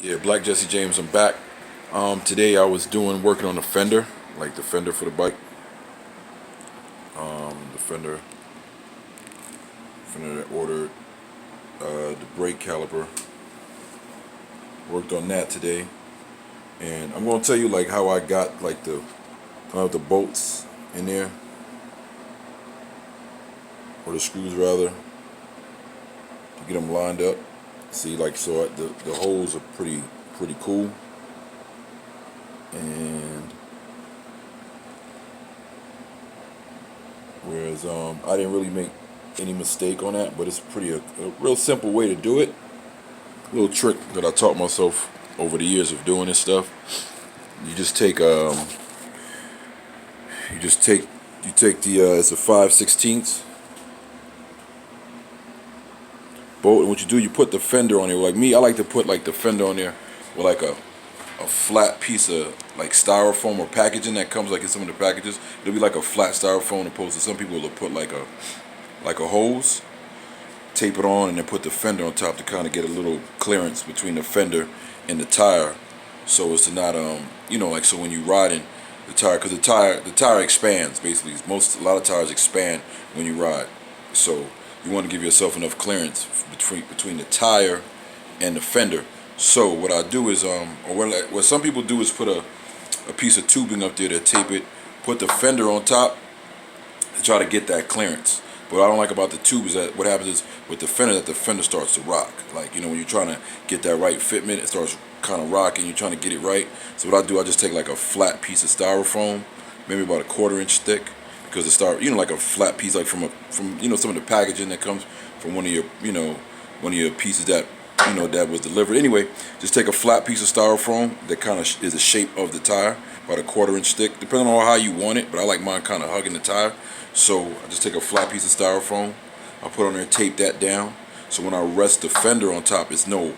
Yeah, Black Jesse James, I'm back. Today I was working on the fender, like the fender for the bike. The fender that ordered, the brake caliper. Worked on that today, and I'm gonna tell you like how I got like the bolts in there, or the screws rather, to get them lined up. See, like so, the holes are pretty cool, and whereas I didn't really make any mistake on that, but it's a real simple way to do it. Little trick that I taught myself over the years of doing this stuff. You just take you just take you take the it's a 5/16 bolt, and what you do, you put the fender on there. Like me, I like to put like the fender on there with like a flat piece of like styrofoam or packaging that comes like in some of the packages. It'll be like a flat styrofoam, opposed to some people will put like a hose, tape it on, and then put the fender on top to kind of get a little clearance between the fender and the tire, so as to not like, so when you riding the tire, because the tire expands basically. A lot of tires expand when you ride, so you want to give yourself enough clearance between the tire and the fender. So what I do is or what some people do is put a piece of tubing up there to tape it, put the fender on top to try to get that clearance. What I don't like about the tube is that what happens is with the fender, that the fender starts to rock. Like, when you're trying to get that right fitment, it starts kind of rocking. You're trying to get it right. So what I do, I just take like a flat piece of styrofoam, maybe about a 1/4 inch thick, because like a flat piece, like from some of the packaging that comes from one of your pieces that was delivered. Anyway, just take a flat piece of styrofoam that kind of is the shape of the tire, about a 1/4 inch thick, depending on how you want it. But I like mine kind of hugging the tire. So I just take a flat piece of styrofoam, I put on there, tape that down. So when I rest the fender on top, it's no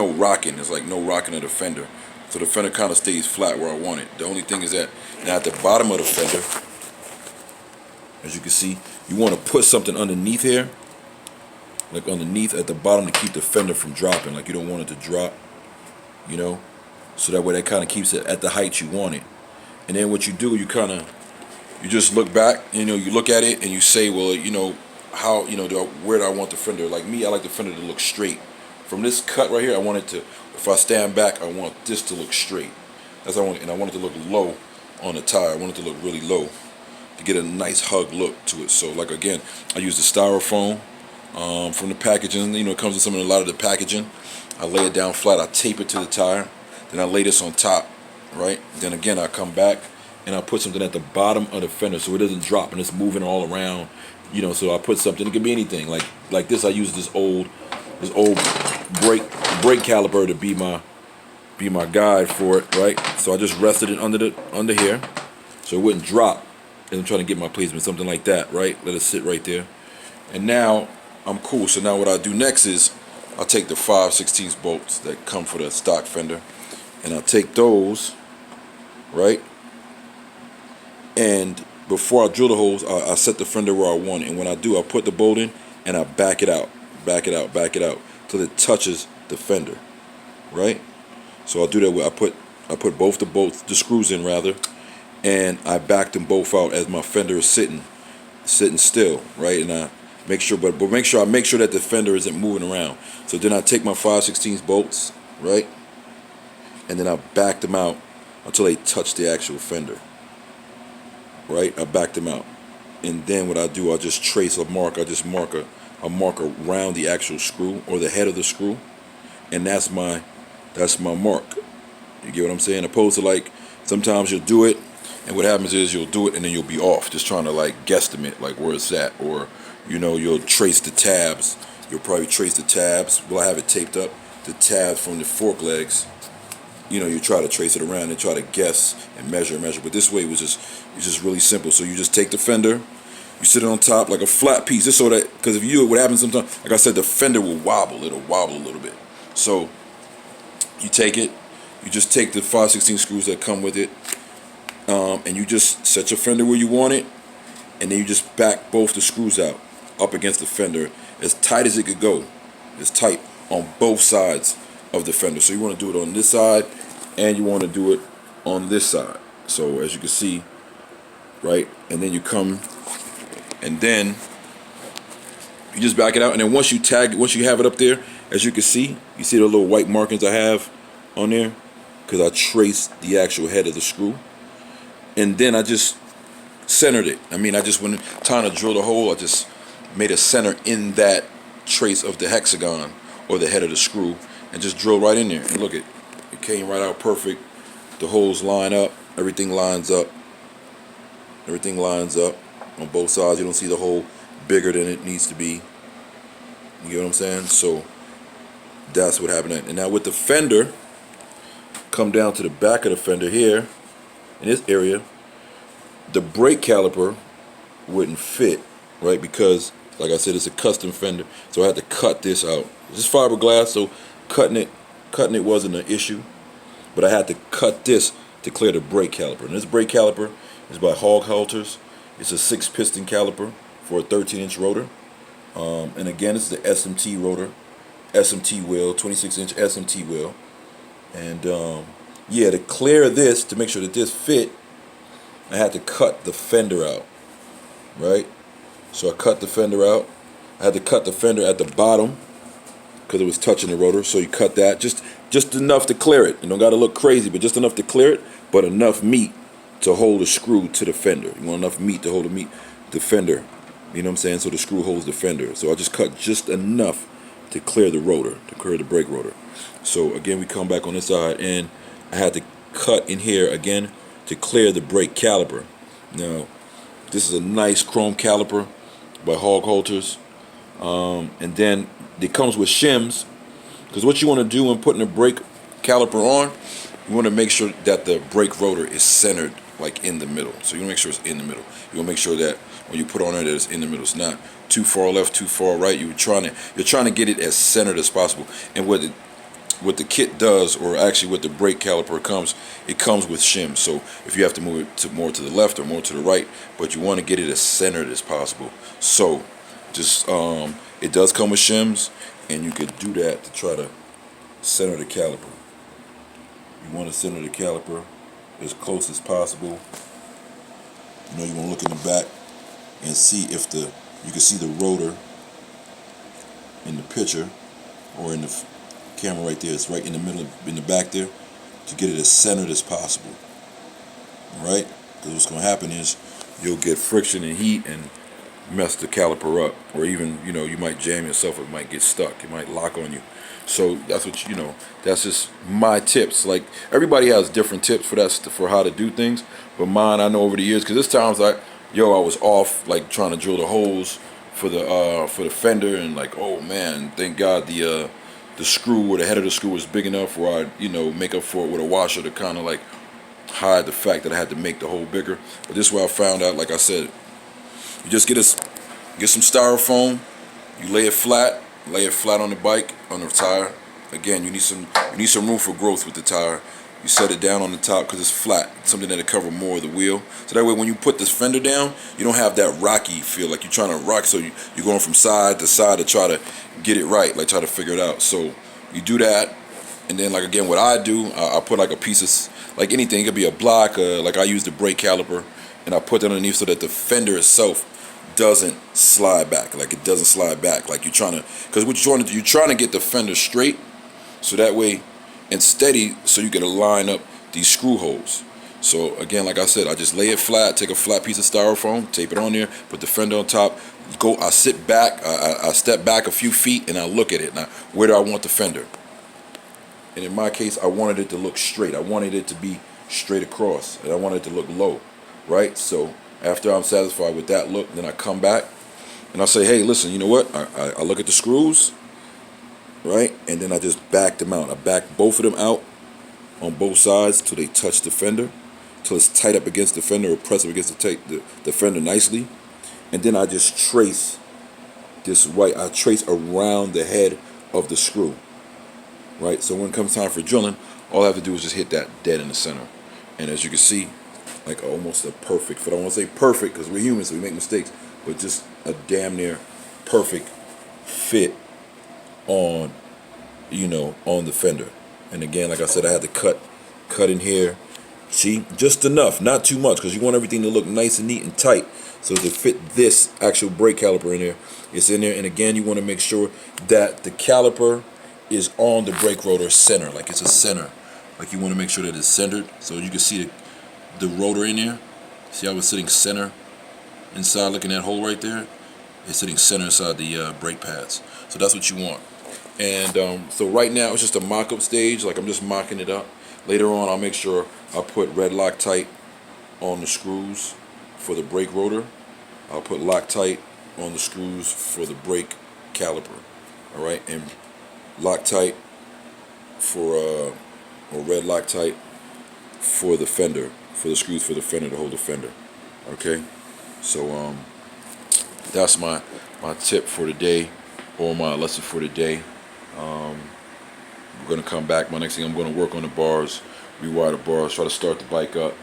rocking. It's like no rocking of the fender. So the fender kind of stays flat where I want it. The only thing is that now at the bottom of the fender, as you can see, you want to put something underneath here, like underneath at the bottom, to keep the fender from dropping. Like, you don't want it to drop, so that way that kind of keeps it at the height you want it. And then what you do, you just look back, you look at it and you say, well, how, where do I want the fender? Like me, I like the fender to look straight. From this cut right here, I want it to, if I stand back, I want this to look straight. That's what I want, and I want it to look low on the tire. I want it to look really low to get a nice hug look to it. So like, again, I use the styrofoam from the packaging. It comes in a lot of the packaging. I lay it down flat, I tape it to the tire, then I lay this on top, right? Then again, I come back and I put something at the bottom of the fender so it doesn't drop and it's moving all around. So I put something, it could be anything. Like this, I use this old brake caliper to be my guide for it, right? So I just rested it under here so it wouldn't drop. And I'm trying to get my placement, something like that, right? Let it sit right there. And now I'm cool. So now what I do next is I'll take the 5/16 bolts that come for the stock fender, and I'll take those, right? And before I drill the holes, I set the fender where I want it. And when I do, I put the bolt in and I back it out till it touches the fender, right? So I'll do that with, I put both the screws in rather, and I back them both out as my fender is sitting still, right? And I make sure, but make sure that the fender isn't moving around. So then I take my 5/16 bolts, right, and then I back them out until they touch the actual fender. Right, I back them out, and then what I do, I just trace a mark. I just mark around the actual screw or the head of the screw, and that's my mark. You get what I'm saying? Opposed to like sometimes you'll do it, and what happens is you'll do it and then you'll be off, just trying to like guesstimate like where it's at, or you'll trace the tabs. You'll probably trace the tabs. Well, I have it taped up. The tabs from the fork legs. You try to trace it around and try to guess and measure. But this way it's just really simple. So you just take the fender, you sit it on top like a flat piece, just so that, because what happens sometimes, like I said, the fender will wobble. It'll wobble a little bit. So you just take the 5/16 screws that come with it, and you just set your fender where you want it, and then you just back both the screws out up against the fender as tight as it could go. It's tight on both sides of the fender. So you want to do it on this side, and you want to do it on this side. So as you can see, right, and then you come, and then you just back it out, and then once you tag it, once you have it up there, as you can see, you see the little white markings I have on there, because I traced the actual head of the screw, and then I just centered it. I mean, I just went trying to drill the hole, I just made a center in that trace of the hexagon or the head of the screw, and just drill right in there. And look, it came right out perfect. The holes line up, everything lines up. Everything lines up on both sides. You don't see the hole bigger than it needs to be. You get what I'm saying? So that's what happened. And now with the fender, come down to the back of the fender here, in this area, the brake caliper wouldn't fit, right? Because, like I said, it's a custom fender, so I had to cut this out. This is fiberglass, so cutting it wasn't an issue, but I had to cut this to clear the brake caliper. And this brake caliper is by Hog Halters. It's a 6-piston caliper for a 13-inch rotor. And again, this is the SMT rotor, SMT wheel, 26-inch SMT wheel. And yeah, to clear this, to make sure that this fit, I had to cut the fender out, right? So I cut the fender out. I had to cut the fender at the bottom because it was touching the rotor. So you cut that, just enough to clear it. You don't got to look crazy, but just enough to clear it, but enough meat to hold the screw to the fender. You want enough meat to hold the fender. You know what I'm saying? So the screw holds the fender. So I just cut just enough to clear the rotor, to clear the brake rotor. So again, we come back on this side, and I had to cut in here again to clear the brake caliper. Now, this is a nice chrome caliper by Hog Halters. And then it comes with shims, because what you want to do when putting the brake caliper on, you want to make sure that the brake rotor is centered, like in the middle. So you want to make sure it's in the middle. You want to make sure that when you put on there, that it's in the middle. It's not too far left, too far right. You're trying to get it as centered as possible. And what the kit does, or actually what the brake caliper comes, it comes with shims. So if you have to move it more to the left or more to the right, but you want to get it as centered as possible. So just it does come with shims, and you could do that to try to center the caliper. You want to center the caliper as close as possible. You know, you want to look in the back and see if you can see the rotor in the picture, or in the camera right there. It's right in the middle, in the back there, to get it as centered as possible. Right? Because what's going to happen is you'll get friction and heat and mess the caliper up, or even, you know, you might jam yourself. It might get stuck. It might lock on you. So that's what, you know, that's just my tips. Like, everybody has different tips for how to do things, but mine, I know over the years, because there's times I was off, like trying to drill the holes for the fender, and like, oh man, thank God the screw, or the head of the screw, was big enough where I, make up for it with a washer to kind of like hide the fact that I had to make the hole bigger. But this is where I found out, like I said, you just get some styrofoam, you lay it flat on the bike, on the tire. Again, you need some room for growth with the tire. You set it down on the top because it's flat, something that'll cover more of the wheel. So that way, when you put this fender down, you don't have that rocky feel, like you're trying to rock. So you're going from side to side to try to get it right, like try to figure it out. So you do that, and then, like, again, what I do, I put like a piece of, like anything, it could be a block, like I use the brake caliper, and I put that underneath so that the fender itself doesn't slide back. Like, it doesn't slide back. Like, you're trying to, because what you're trying to get the fender straight, so that way, and steady, so you can line up these screw holes. So again, like I said, I just lay it flat, take a flat piece of styrofoam, tape it on there, put the fender on top, I sit back, I step back a few feet, and I look at it. Now, where do I want the fender? And in my case, I wanted it to look straight. I wanted it to be straight across, and I wanted it to look low, right? So after I'm satisfied with that look, then I come back, and I say, hey, listen, you know what? I look at the screws, right? And then I just back them out. I back both of them out on both sides till they touch the fender, till it's tight up against the fender, or press up against the fender nicely. And then I just trace this right. I trace around the head of the screw, right? So when it comes time for drilling, all I have to do is just hit that dead in the center. And as you can see, like almost a perfect fit. I don't want to say perfect because we're humans, so we make mistakes, but just a damn near perfect fit on on the fender. And again, like I said, I had to cut in here. See, just enough, not too much, because you want everything to look nice and neat and tight. So to fit this actual brake caliper in there, it's in there. And again, you want to make sure that the caliper is on the brake rotor center, like it's a center. Like you want to make sure that it's centered, so you can see the rotor in there. See how it's sitting center inside, looking at that hole right there? It's sitting center inside the brake pads. So that's what you want. And so right now it's just a mock-up stage, like I'm just mocking it up. Later on I'll make sure I put red Loctite on the screws for the brake rotor. I'll put Loctite on the screws for the brake caliper. Alright, and Loctite for or red Loctite for the fender, for the screws for the fender to hold the fender. Okay, so that's my tip for today, or my lesson for today. We're gonna come back. My next thing, I'm gonna work on the bars, rewire the bars, try to start the bike up,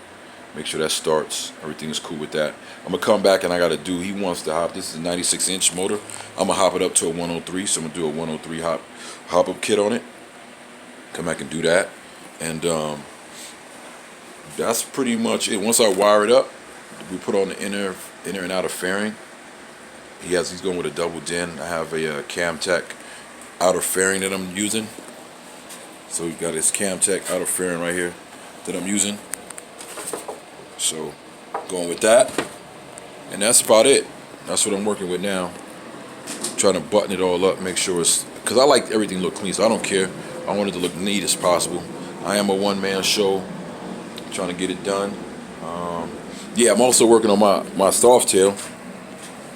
make sure that starts. Everything is cool with that. I'm gonna come back and I gotta do. He wants to hop. This is a 96-inch motor. I'm gonna hop it up to a 103. So I'm gonna do a 103 hop up kit on it. Come back and do that, and that's pretty much it. Once I wire it up, we put on the inner and outer fairing. He's going with a double din. I have a Camtech outer fairing that I'm using. So we've got this Camtech outer fairing right here that I'm using. So going with that, and that's about it. That's what I'm working with now. Trying to button it all up, make sure it's, because I like everything to look clean, so I don't care. I want it to look neat as possible. I am a one-man show, trying to get it done. Yeah, I'm also working on my soft tail.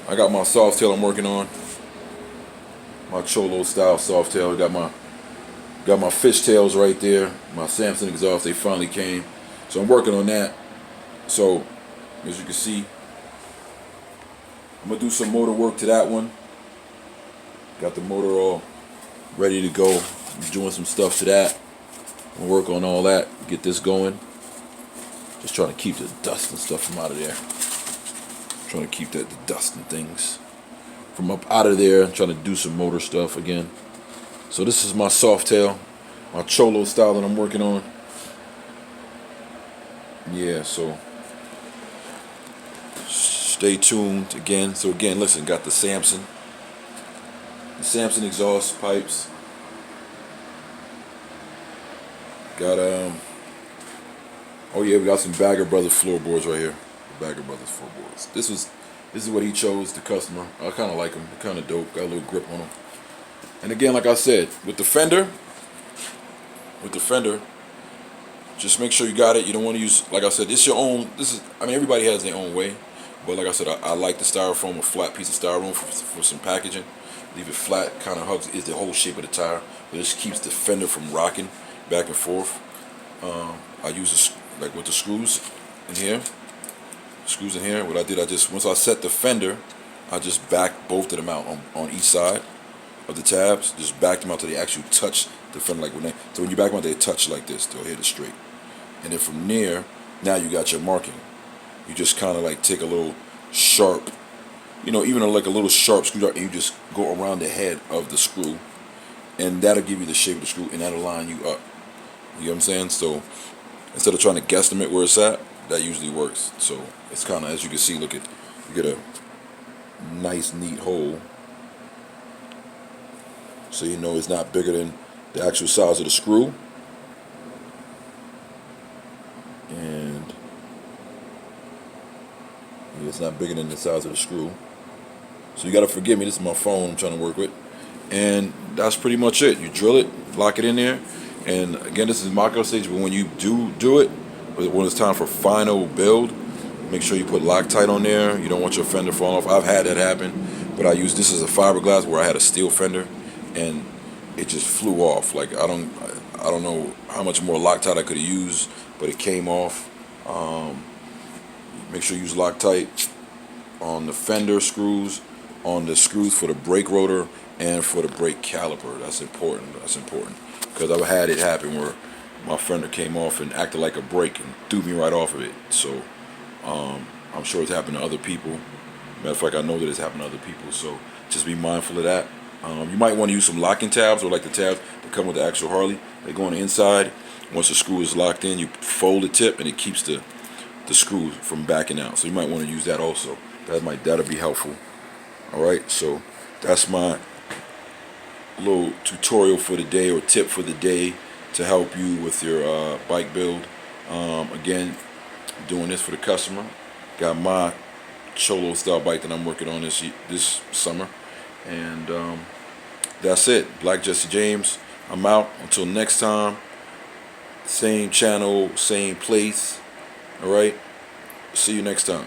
I got my soft tail I'm working on. My Cholo style soft tail. Got my fishtails right there. My Samson exhaust, they finally came. So I'm working on that. So as you can see, I'm gonna do some motor work to that one. Got the motor all ready to go. I'm doing some stuff to that. I'll work on all that, get this going. Just trying to keep the dust and stuff from out of there. Trying to keep the dust and things from up out of there. Trying to do some motor stuff again. So this is my soft tail, my Cholo style that I'm working on. Yeah, so stay tuned again. So again, listen, got the Samson exhaust pipes. Got oh yeah, we got some Bagger Brothers floorboards right here. The Bagger Brothers floorboards. This is what he chose, the customer. I kind of like them. They're kind of dope. Got a little grip on them. And again, like I said, with the fender, just make sure you got it. You don't want to use, like I said, this your own. I mean, everybody has their own way. But like I said, I like the styrofoam, a flat piece of styrofoam for some packaging. Leave it flat, kind of hugs, is the whole shape of the tire. But this keeps the fender from rocking back and forth. I use this, like with the screws in here. What I did, once I set the fender, I just backed both of them out on each side of the tabs. Just backed them out till they actually touch the fender, like so when you back them out, they touch like this. They'll hit it straight. And then from there, now you got your marking. You just kind of like take a little sharp, even like a little sharp screwdriver, and you just go around the head of the screw, and that'll give you the shape of the screw, and that'll line you up. You know what I'm saying? So instead of trying to guesstimate where it's at, that usually works. So it's kind of, as you can see, you get a nice, neat hole. So you know it's not bigger than the actual size of the screw. And it's not bigger than the size of the screw. So you gotta forgive me, this is my phone I'm trying to work with. And that's pretty much it. You drill it, lock it in there. And again, this is mock-up stage, but when you do it, when it's time for final build, make sure you put Loctite on there. You don't want your fender falling off. I've had that happen, but this is a fiberglass where I had a steel fender, and it just flew off. Like I don't know how much more Loctite I could have used, but it came off. Make sure you use Loctite on the fender screws, on the screws for the brake rotor, and for the brake caliper. That's important. Because I've had it happen where my fender came off and acted like a brake and threw me right off of it. So I'm sure it's happened to other people. Matter of fact, I know that it's happened to other people. So just be mindful of that. You might want to use some locking tabs, or like the tabs that come with the actual Harley. They go on the inside. Once the screw is locked in, you fold the tip and it keeps the screw from backing out. So you might want to use that also. That'll be helpful. All right, so that's my little tutorial for the day, or tip for the day, to help you with your bike build. Again, doing this for the customer. Got my Cholo style bike that I'm working on this summer, and that's it. Black Jesse James. I'm out. Until next time. Same channel, same place. All right. See you next time.